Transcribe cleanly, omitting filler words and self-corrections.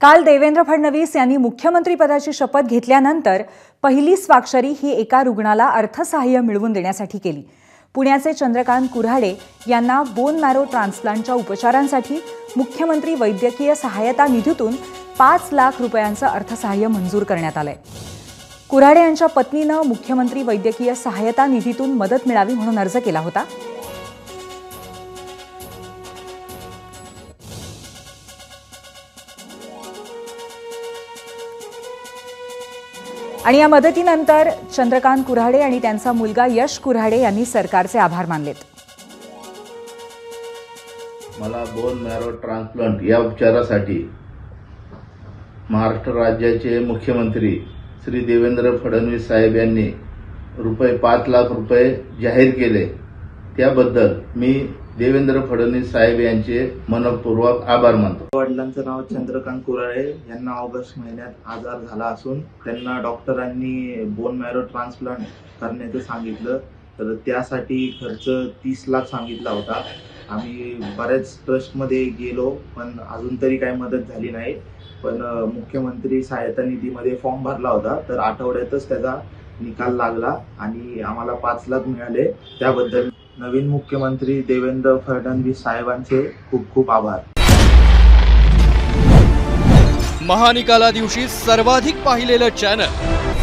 काल देवेंद्र फडणवीस यांनी मुख्यमंत्रीपदाची शपथ घेतल्यानंतर पहिली स्वाक्षरी ही एका रुग्णाला अर्थसहाय्य मिळवून देण्यासाठी केली। पुण्याचे चंद्रकांत कुऱ्हाडे यांना बोन मॅरो ट्रान्सप्लांटच्या उपचारांसाठी मुख्यमंत्री वैद्यकीय सहायता निधीतून 5 लाख रुपयांचं अर्थसहाय्य मंजूर करण्यात आलंय। कुऱ्हाडे यांच्या पत्नीनं मुख्यमंत्री वैद्यकीय सहायता निधीतून मदत मिळावी म्हणून अर्ज केला होता। आणि या मदतीनंतर चंद्रकांत कुऱ्हाडे आणि त्यांचा मुलगा यश कुऱ्हाडे यांनी सरकारचे आभार मानलेत। मला बोन मॅरो ट्रान्सप्लांट या उपचारासाठी महाराष्ट्र राज्याचे मुख्यमंत्री श्री देवेंद्र फडणवीस साहेब यांनी ₹5 लाख जाहीर केले। त्याबद्दल मी देवेंद्र फडणवीस साहेब यांचे मनपूर्वक आभार मानतो। वडिलांचं नाव चंद्रकांत कुऱ्हाडे यांना ऑगस्ट महिन्यात आजार झाला असून त्यांना डॉक्टरांनी बोन मॅरो ट्रान्सप्लांट करण्याचं सांगितलं, तर त्यासाठी खर्च 30 लाख सांगितला होता। आम्ही बऱ्याच ट्रस्टमध्ये गेलो पण अजून तरी काही मदत झाली नाही। पण मुख्यमंत्री सहायता निधीमध्ये फॉर्म भरला होता, तर आठवड्यातच त्याचा निकाल लागला आणि आम्हाला 5 लाख मिळाले। त्याबद्दल नवीन मुख्यमंत्री देवेंद्र फडणवीस साहेबांचे खूप खूप आभार। महानिकाला दिवशी सर्वाधिक पाहिलेलं चॅनल